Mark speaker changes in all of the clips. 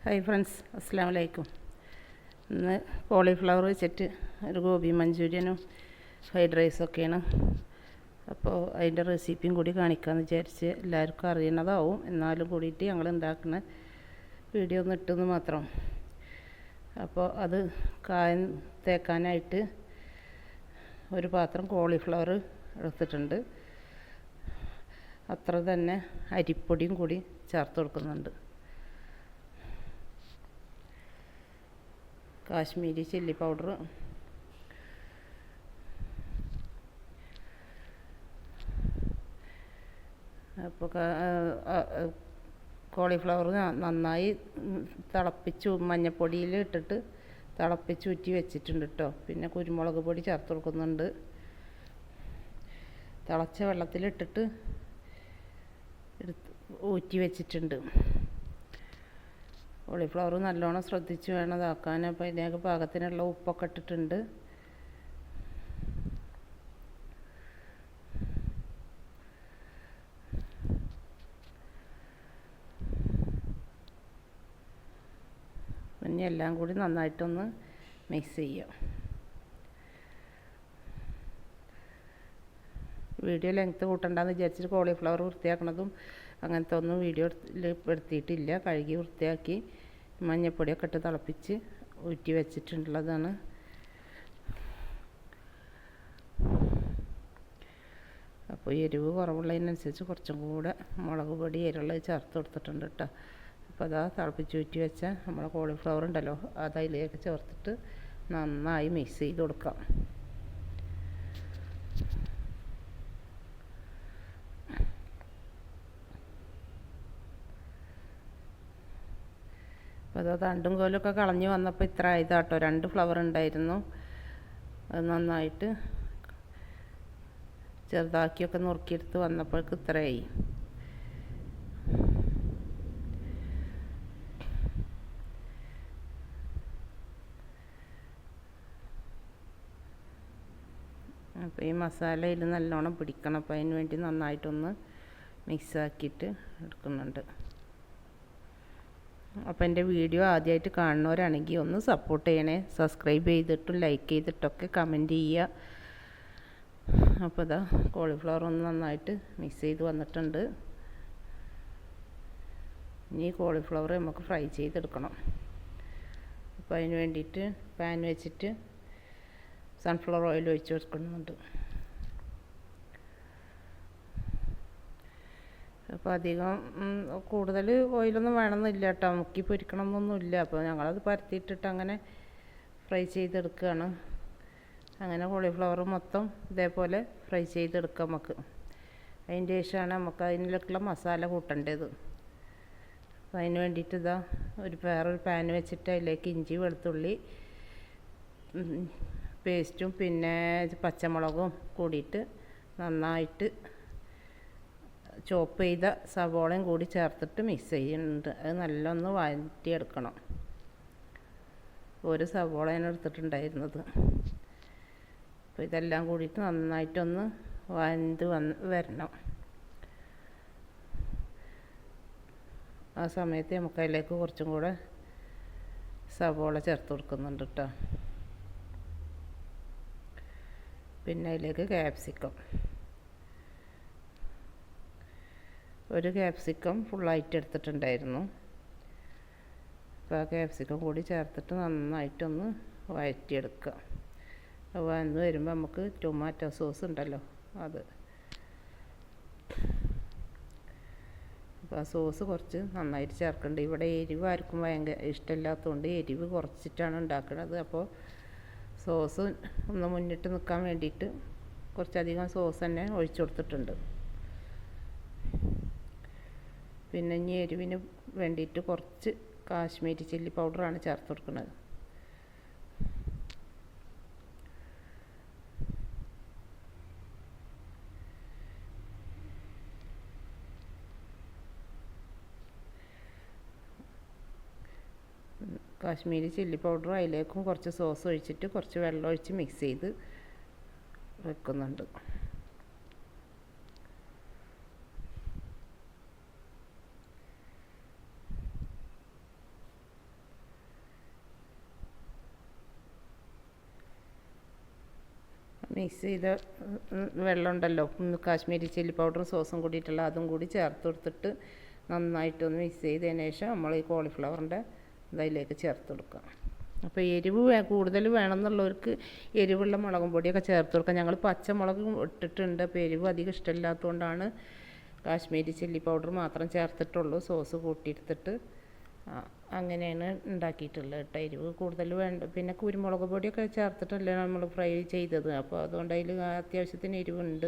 Speaker 1: Hi friends, അസ്സലാമു അലൈക്കും. ഇന്ന് കോളിഫ്ലവർ വെച്ചിട്ട് ഒരു ഗോബി മഞ്ചൂരിയനും ഫ്രൈഡ് റൈസൊക്കെയാണ്. അപ്പോൾ അതിൻ്റെ റെസിപ്പിയും കൂടി കാണിക്കാമെന്ന് വിചാരിച്ച്. എല്ലാവർക്കും അറിയണതാവും, എന്നാലും കൂടിയിട്ട് ഞങ്ങൾ ഉണ്ടാക്കുന്ന വീഡിയോ ഒന്ന് ഇട്ടെന്ന് മാത്രം. അപ്പോൾ അത് കായം തേക്കാനായിട്ട് ഒരു പാത്രം കോളിഫ്ലവർ എടുത്തിട്ടുണ്ട്. അത്ര തന്നെ അരിപ്പൊടിയും കൂടി ചേർത്ത് കൊടുക്കുന്നുണ്ട്. കാശ്മീരി ചില്ലി പൗഡർ, അപ്പോൾ കോളിഫ്ലവർ നന്നായി തിളപ്പിച്ച് മഞ്ഞൾപ്പൊടിയിൽ ഇട്ടിട്ട് തിളപ്പിച്ച് ഊറ്റി വെച്ചിട്ടുണ്ട് കേട്ടോ. പിന്നെ കുരുമുളക് പൊടി ചേർത്ത് കൊടുക്കുന്നുണ്ട്. തിളച്ച വെള്ളത്തിലിട്ടിട്ട് ഊറ്റി വെച്ചിട്ടുണ്ട്. കോളിഫ്ലവർ നല്ലോണം ശ്രദ്ധിച്ച് വേണം ഇതാക്കാൻ. അപ്പോൾ ഇതിനൊക്കെ പാകത്തിനുള്ള ഉപ്പൊക്കെ ഇട്ടിട്ടുണ്ട്. പിന്നെ എല്ലാം കൂടി നന്നായിട്ടൊന്ന് മിക്സ് ചെയ്യാം. വീഡിയോ ലെങ്ത്ത് കൂട്ടണ്ടെന്ന് വിചാരിച്ചിട്ട് കോളിഫ്ലവർ വൃത്തിയാക്കണതും അങ്ങനത്തെ ഒന്നും വീഡിയോയിൽ പെടുത്തിയിട്ടില്ല. കഴുകി വൃത്തിയാക്കി മഞ്ഞൾപ്പൊടിയൊക്കെ ഇട്ട് തിളപ്പിച്ച് ഊറ്റി വെച്ചിട്ടുള്ളതാണ്. അപ്പോൾ എരിവ് കുറവുള്ളതിനനുസരിച്ച് കുറച്ചും കൂടെ മുളക് പൊടി എരിവുള്ളത് ചേർത്ത് കൊടുത്തിട്ടുണ്ട് കേട്ടോ. അപ്പോൾ അതാ തിളപ്പിച്ച് ഊറ്റി വെച്ച നമ്മളെ കോളിഫ്ലവർ ഉണ്ടല്ലോ, അത് അതിലേക്ക് ചേർത്തിട്ട് നന്നായി മിക്സ് ചെയ്ത് കൊടുക്കാം. അപ്പോൾ അത് തണ്ടും കോലൊക്കെ കളഞ്ഞ് വന്നപ്പോൾ ഇത്ര ആയതാട്ടോ. 2 ഫ്ലവർ ഉണ്ടായിരുന്നു. അത് നന്നായിട്ട് ചെറുതാക്കിയൊക്കെ നുറുക്കിയെടുത്ത് വന്നപ്പോഴേക്ക് ഇത്രയായി. അപ്പോൾ ഈ മസാല ഇതിൽ നല്ലോണം പിടിക്കണം. അപ്പോൾ അതിന് വേണ്ടി നന്നായിട്ടൊന്ന് മിക്സാക്കിയിട്ട് എടുക്കുന്നുണ്ട്. അപ്പോൾ എൻ്റെ വീഡിയോ ആദ്യമായിട്ട് കാണുന്നവരാണെങ്കിൽ ഒന്ന് സപ്പോർട്ട് ചെയ്യണേ. സബ്സ്ക്രൈബ് ചെയ്തിട്ടും ലൈക്ക് ചെയ്തിട്ടൊക്കെ കമൻറ്റ് ചെയ്യുക. അപ്പോൾ ഇതാ കോളിഫ്ലവർ ഒന്ന് നന്നായിട്ട് മിക്സ് ചെയ്ത് വന്നിട്ടുണ്ട്. ഇനി കോളിഫ്ലവർ നമുക്ക് ഫ്രൈ ചെയ്തെടുക്കണം. അപ്പോൾ അതിന് വേണ്ടിയിട്ട് പാൻ വെച്ചിട്ട് സൺഫ്ലവർ ഓയിൽ ഒഴിച്ച് കൊടുക്കുന്നുണ്ട്. അപ്പോൾ അധികം കൂടുതൽ ഓയിലൊന്നും വേണമെന്നില്ല കേട്ടോ. മുക്കി പൊരിക്കണമെന്നൊന്നുമില്ല. അപ്പോൾ ഞങ്ങളത് പരത്തിയിട്ടിട്ട് അങ്ങനെ ഫ്രൈ ചെയ്തെടുക്കുകയാണ്. അങ്ങനെ കോളിഫ്ലവർ മൊത്തം ഇതേപോലെ ഫ്രൈ ചെയ്തെടുക്കാം നമുക്ക്. അതിൻ്റെ ശേഷമാണ് നമുക്ക് അതിലേക്കുള്ള മസാല കൂട്ടേണ്ടത്. അപ്പോൾ അതിന് വേണ്ടിയിട്ട് ഇതാ വേറൊരു പാൻ വെച്ചിട്ട് അതിലേക്ക് ഇഞ്ചി വെളുത്തുള്ളി പേസ്റ്റും പിന്നെ പച്ചമുളകും കൂടിയിട്ട് നന്നായിട്ട് ചോപ്പ് ചെയ്ത സവോളയും കൂടി ചേർത്തിട്ട് മിക്സ് ചെയ്യുന്നുണ്ട്. അത് നല്ലൊന്ന് വഴറ്റിയെടുക്കണം. ഒരു സവോളയാണ് എടുത്തിട്ടുണ്ടായിരുന്നത്. അപ്പോൾ ഇതെല്ലാം കൂടിയിട്ട് നന്നായിട്ടൊന്ന് വഴണ്ട് വരണം. ആ സമയത്ത് നമുക്ക് അതിലേക്ക് കുറച്ചും കൂടെ സവോള ചേർത്ത് കൊടുക്കുന്നുണ്ട് കേട്ടോ. പിന്നെ അതിലേക്ക് ക്യാപ്സിക്കം, ഒരു ക്യാപ്സിക്കം ഫുള്ളായിട്ട് എടുത്തിട്ടുണ്ടായിരുന്നു. അപ്പോൾ ആ ക്യാപ്സിക്കം കൂടി ചേർത്തിട്ട് നന്നായിട്ടൊന്ന് വഴറ്റിയെടുക്കുക. വഴന്ന് വരുമ്പോൾ നമുക്ക് ടൊമാറ്റോ സോസ് ഉണ്ടല്ലോ അത്. അപ്പോൾ ആ സോസ് കുറച്ച് നന്നായിട്ട് ചേർക്കേണ്ടത്. ഇവിടെ എരിവ് ആർക്കും ഭയങ്കര ഇഷ്ടമില്ലാത്തതുകൊണ്ട് എരിവ് കുറച്ചിട്ടാണ് ഉണ്ടാക്കുന്നത്. അപ്പോൾ സോസ് ഒന്ന് മുന്നിട്ട് നിൽക്കാൻ വേണ്ടിയിട്ട് കുറച്ചധികം സോസ് തന്നെ ഒഴിച്ചു കൊടുത്തിട്ടുണ്ട്. പിന്നെ ഇനി എരിവിന് വേണ്ടിയിട്ട് കുറച്ച് കാശ്മീരി ചില്ലി പൗഡറാണ് ചേർത്ത് കൊടുക്കുന്നത്. കാശ്മീരി ചില്ലി പൗഡർ അതിലേക്കും കുറച്ച് സോസ് ഒഴിച്ചിട്ട് കുറച്ച് വെള്ളം ഒഴിച്ച് മിക്സ് ചെയ്ത് വെക്കുന്നുണ്ട്. മിക്സ് ചെയ്ത വെള്ളം ഉണ്ടല്ലോ, കാശ്മീരി ചില്ലി പൗഡറും സോസും കൂടിയിട്ടുള്ള അതും കൂടി ചേർത്ത് കൊടുത്തിട്ട് നന്നായിട്ടൊന്ന് മിക്സ് ചെയ്തതിന് ശേഷം നമ്മൾ ഈ കോളിഫ്ലവറിൻ്റെ ഇതിലേക്ക് ചേർത്ത് കൊടുക്കാം. അപ്പോൾ എരിവ് കൂടുതൽ വേണമെന്നുള്ളവർക്ക് എരിവുള്ള മുളകും പൊടിയൊക്കെ ചേർത്ത് കൊടുക്കാം. ഞങ്ങൾ പച്ചമുളക് ഇട്ടിട്ടുണ്ട്. അപ്പോൾ എരിവ് അധികം ഇഷ്ടമില്ലാത്തതുകൊണ്ടാണ് കാശ്മീരി ചില്ലി പൗഡർ മാത്രം ചേർത്തിട്ടുള്ളൂ. സോസ് കൂട്ടിയെടുത്തിട്ട് അങ്ങനെയാണ് ഉണ്ടാക്കിയിട്ടുള്ളത് കേട്ടോ. എരിവ് കൂടുതൽ വേണ്ട. പിന്നെ കുരുമുളക് പൊടിയൊക്കെ ചേർത്തിട്ടല്ലേ നമ്മൾ ഫ്രൈ ചെയ്തത്. അപ്പോൾ അതുകൊണ്ട് അതിൽ അത്യാവശ്യത്തിന് എരിവുണ്ട്.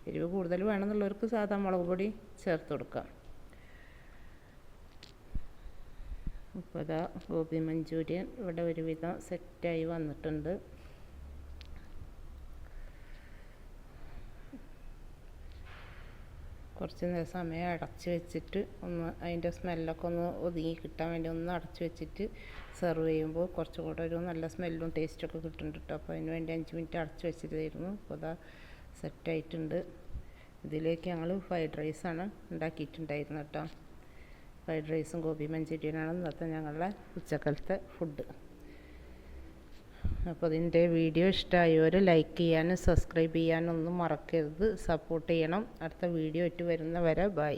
Speaker 1: എരിവ് കൂടുതൽ വേണമെന്നുള്ളവർക്ക് സാധാ മുളക് പൊടി ചേർത്ത് കൊടുക്കാം. അപ്പോൾ ഇതാ ഗോബി മഞ്ചൂരിയൻ ഇവിടെ ഒരുവിധം സെറ്റായി വന്നിട്ടുണ്ട്. കുറച്ച് സമയം അടച്ച് വെച്ചിട്ട് ഒന്ന് അതിൻ്റെ സ്മെല്ലൊക്കെ ഒന്ന് ഒതുങ്ങി കിട്ടാൻ വേണ്ടി ഒന്ന് അടച്ച് വെച്ചിട്ട് സെർവ് ചെയ്യുമ്പോൾ കുറച്ചും കൂടെ ഒരു നല്ല സ്മെല്ലും ടേസ്റ്റൊക്കെ കിട്ടുന്നുണ്ട് കേട്ടോ. അപ്പോൾ അതിന് വേണ്ടി 5 മിനിറ്റ് അടച്ച് വെച്ചിട്ടായിരുന്നു. അപ്പോൾ അതാ സെറ്റായിട്ടുണ്ട്. ഇതിലേക്ക് ഞങ്ങൾ ഫ്രൈഡ് റൈസാണ് ഉണ്ടാക്കിയിട്ടുണ്ടായിരുന്നത് കേട്ടോ. ഫ്രൈഡ് റൈസും ഗോബി മഞ്ചൂരിയനാണ് ഇന്നത്തെ ഞങ്ങളുടെ ഉച്ചക്കലത്തെ ഫുഡ്. അപ്പോൾ ഇതിൻ്റെ വീഡിയോ ഇഷ്ടമായവർ ലൈക്ക് ചെയ്യാനും സബ്സ്ക്രൈബ് ചെയ്യാനും ഒന്നും മറക്കരുത്. സപ്പോർട്ട് ചെയ്യണം. അടുത്ത വീഡിയോ ആയിട്ട് വരുന്നവരെ ബൈ.